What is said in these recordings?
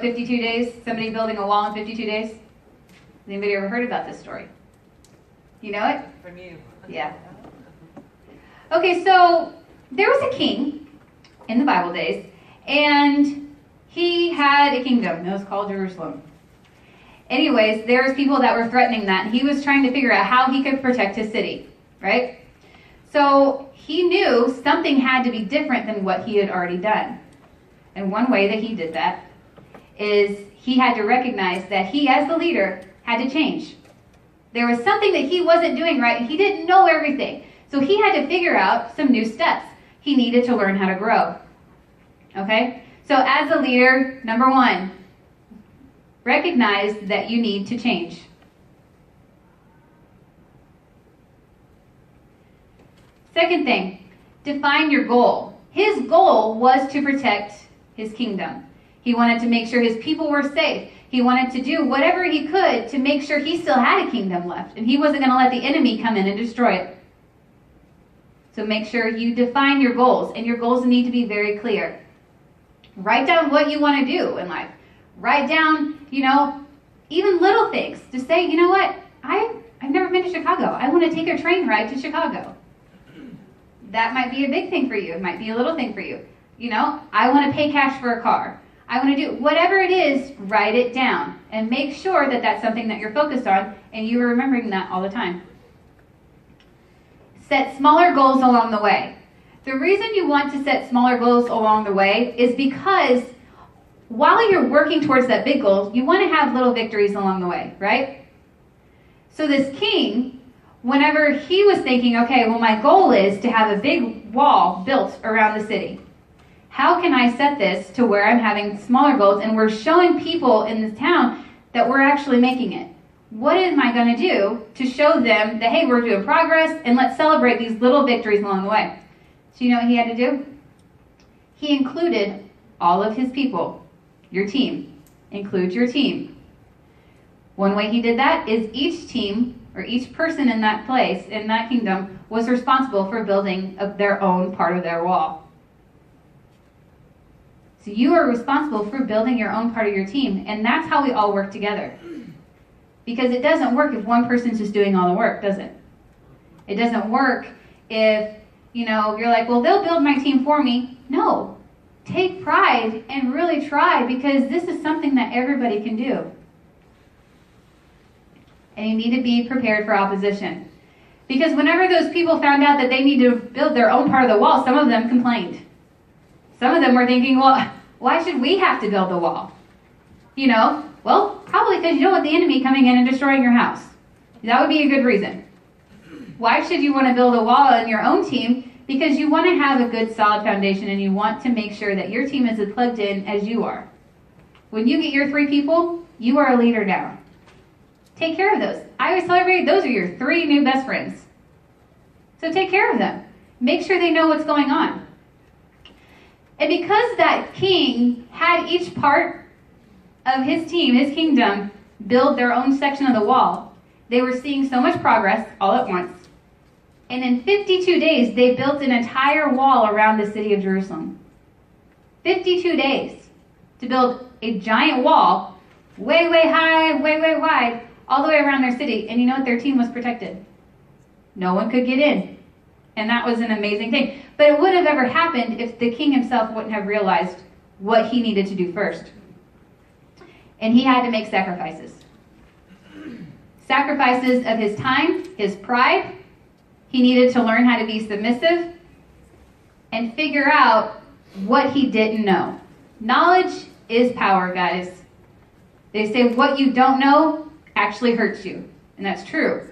52 days, somebody building a wall in 52 days? Has anybody ever heard about this story? You know it? From you. Yeah. Okay, so there was a king in the Bible days, and he had a kingdom. It was called Jerusalem. Anyways, there was people that were threatening that, and he was trying to figure out how he could protect his city, right? So he knew something had to be different than what he had already done. And one way that he did that is he had to recognize that he, as the leader, had to change. There was something that he wasn't doing right. He didn't know everything. So he had to figure out some new steps. He needed to learn how to grow. Okay? So as a leader, number one, recognize that you need to change. Second thing, define your goal. His goal was to protect his kingdom. He wanted to make sure his people were safe. He wanted to do whatever he could to make sure he still had a kingdom left. And he wasn't going to let the enemy come in and destroy it. So make sure you define your goals. And your goals need to be very clear. Write down what you want to do in life. Write down, even little things. Just say, you know what? I've never been to Chicago. I want to take a train ride to Chicago. That might be a big thing for you. It might be a little thing for you. I want to pay cash for a car. I want to do whatever it is, write it down. And make sure that that's something that you're focused on and you are remembering that all the time. Set smaller goals along the way. The reason you want to set smaller goals along the way is because while you're working towards that big goal, you want to have little victories along the way, right? So this king, whenever he was thinking, okay, well, my goal is to have a big wall built around the city. How can I set this to where I'm having smaller goals and we're showing people in this town that we're actually making it? What am I going to do to show them that, hey, we're doing progress and let's celebrate these little victories along the way? So you know what he had to do? He included all of his people, your team. Include your team. One way he did that is each team or each person in that place, in that kingdom, was responsible for building their own part of their wall. So you are responsible for building your own part of your team, and that's how we all work together. Because it doesn't work if one person's just doing all the work, does it? It doesn't work if, you're like, well, they'll build my team for me. No. Take pride and really try, because this is something that everybody can do. And you need to be prepared for opposition. Because whenever those people found out that they need to build their own part of the wall, some of them complained. Some of them were thinking, well, why should we have to build the wall? Well, probably because you don't want the enemy coming in and destroying your house. That would be a good reason. Why should you want to build a wall in your own team? Because you want to have a good, solid foundation, and you want to make sure that your team is as plugged in as you are. When you get your 3 people, you are a leader now. Take care of those. I always tell everybody, those are your 3 new best friends. So take care of them. Make sure they know what's going on. And because that king had each part of his team, his kingdom, build their own section of the wall, they were seeing so much progress all at once. And in 52 days, they built an entire wall around the city of Jerusalem. 52 days to build a giant wall, way, way high, way, way wide, all the way around their city. And you know what? Their team was protected. No one could get in. And that was an amazing thing. But it wouldn't have ever happened if the king himself wouldn't have realized what he needed to do first. And he had to make sacrifices. Sacrifices of his time, his pride. He needed to learn how to be submissive and figure out what he didn't know. Knowledge is power, guys. They say what you don't know actually hurts you. And that's true.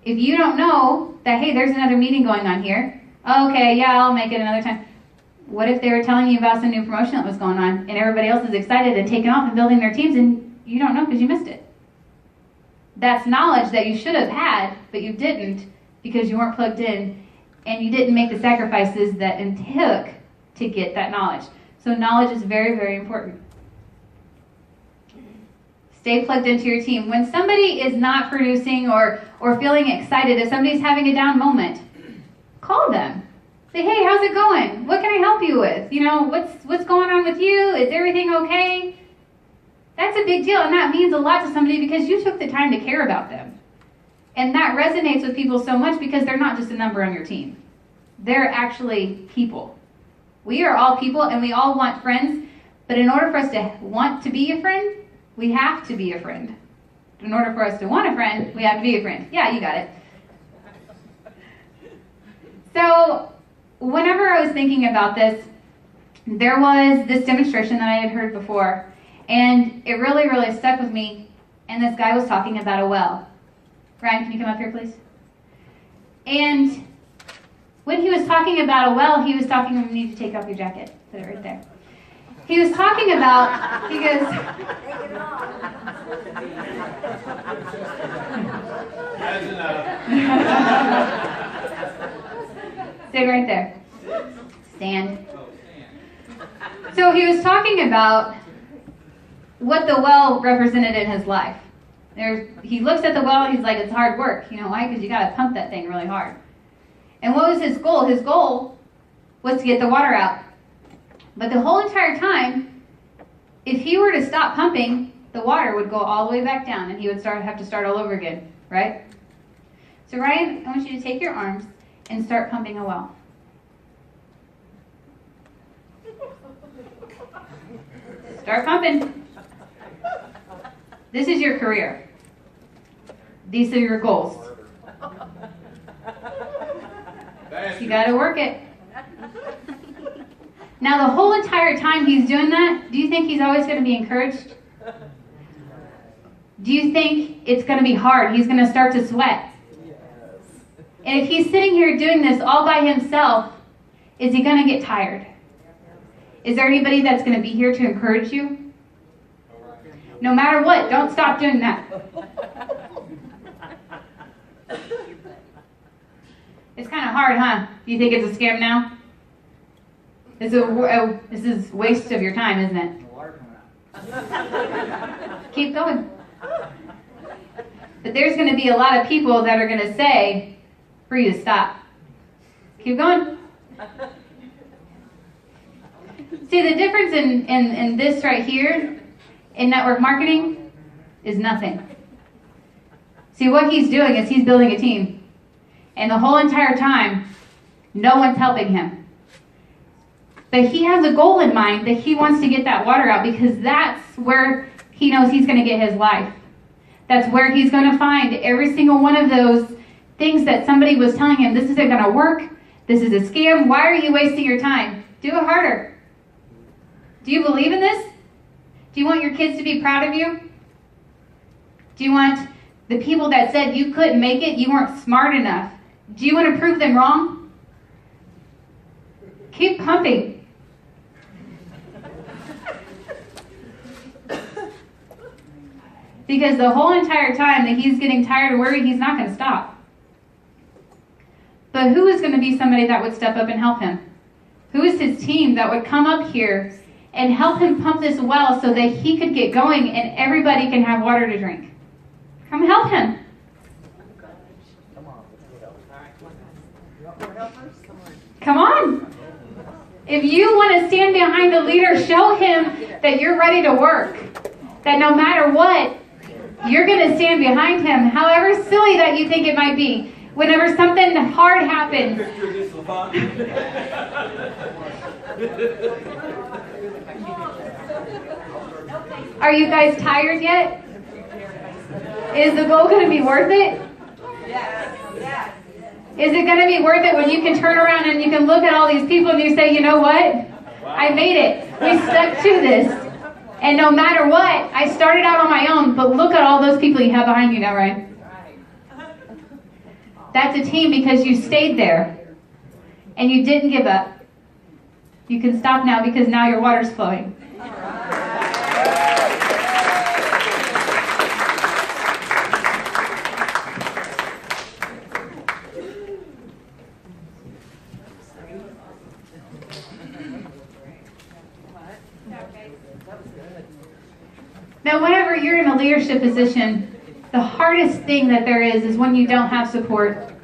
If you don't know that, hey, there's another meeting going on here. Okay, yeah, I'll make it another time. What if they were telling you about some new promotion that was going on and everybody else is excited and taking off and building their teams and you don't know because you missed it? That's knowledge that you should have had, but you didn't because you weren't plugged in and you didn't make the sacrifices that it took to get that knowledge. So knowledge is very, very important. Stay plugged into your team. When somebody is not producing or feeling excited, if somebody's having a down moment, call them. Say, hey, how's it going? What can I help you with? What's going on with you? Is everything okay? That's a big deal, and that means a lot to somebody because you took the time to care about them. And that resonates with people so much because they're not just a number on your team. They're actually people. We are all people, and we all want friends, but in order for us to want to be a friend, we have to be a friend. In order for us to want a friend, we have to be a friend. Yeah, you got it. So, whenever I was thinking about this, there was this demonstration that I had heard before, and it really, really stuck with me, and this guy was talking about a well. Ryan, can you come up here, please? And when he was talking about a well, he was talking, you need to take off your jacket, put it right there. He was talking about, he goes, Take it off. That's enough. Stay right there. Stand. So he was talking about what the well represented in his life. He looks at the well and he's like, it's hard work. You know why? Because you got to pump that thing really hard. And what was his goal? His goal was to get the water out. But the whole entire time, if he were to stop pumping, the water would go all the way back down and he would have to start all over again, right? So Ryan, I want you to take your arms and start pumping a well. Start pumping. This is your career. These are your goals. You got to work it. Now, the whole entire time he's doing that, do you think he's always going to be encouraged? Do you think it's going to be hard? He's going to start to sweat. And if he's sitting here doing this all by himself, is he going to get tired? Is there anybody that's going to be here to encourage you? No matter what, don't stop doing that. It's kind of hard, huh? You think it's a scam now? This is waste of your time, isn't it? Keep going. But there's going to be a lot of people that are going to say for you to stop. Keep going. See, the difference in this right here, in network marketing, is nothing. See, what he's doing is he's building a team. And the whole entire time, no one's helping him. But he has a goal in mind that he wants to get that water out because that's where he knows he's going to get his life. That's where he's going to find every single one of those things that somebody was telling him, this isn't going to work, this is a scam, why are you wasting your time? Do it harder. Do you believe in this? Do you want your kids to be proud of you? Do you want the people that said you couldn't make it, you weren't smart enough? Do you want to prove them wrong? Keep pumping. Because the whole entire time that he's getting tired or worried, he's not going to stop. But who is going to be somebody that would step up and help him? Who is his team that would come up here and help him pump this well so that he could get going and everybody can have water to drink? Come help him. Come on. If you want to stand behind a leader, show him that you're ready to work. That no matter what, you're going to stand behind him, however silly that you think it might be. Whenever something hard happens. Are you guys tired yet? Is the goal going to be worth it? Yes. Yes. Is it going to be worth it when you can turn around and you can look at all these people and you say, you know what? I made it. We stuck to this. And no matter what, I started out on my own, but look at all those people you have behind you now, right? That's a team because you stayed there and you didn't give up. You can stop now because now your water's flowing. Now, whenever you're in a leadership position, the hardest thing that there is when you don't have support.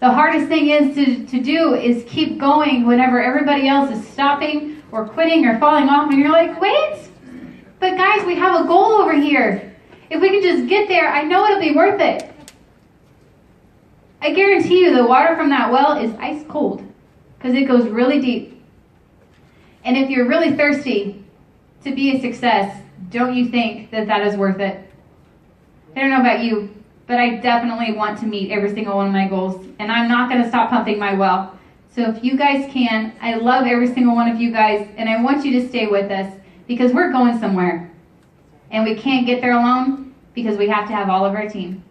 The hardest thing is to do is keep going whenever everybody else is stopping or quitting or falling off, and you're like, wait, but But guys, we have a goal over here. If we can just get there, I know it'll be worth it. I guarantee you the water from that well is ice cold because it goes really deep. And if you're really thirsty to be a success, don't you think that that is worth it? I don't know about you, but I definitely want to meet every single one of my goals, and I'm not going to stop pumping my well. So if you guys can, I love every single one of you guys, and I want you to stay with us because we're going somewhere. And we can't get there alone because we have to have all of our team.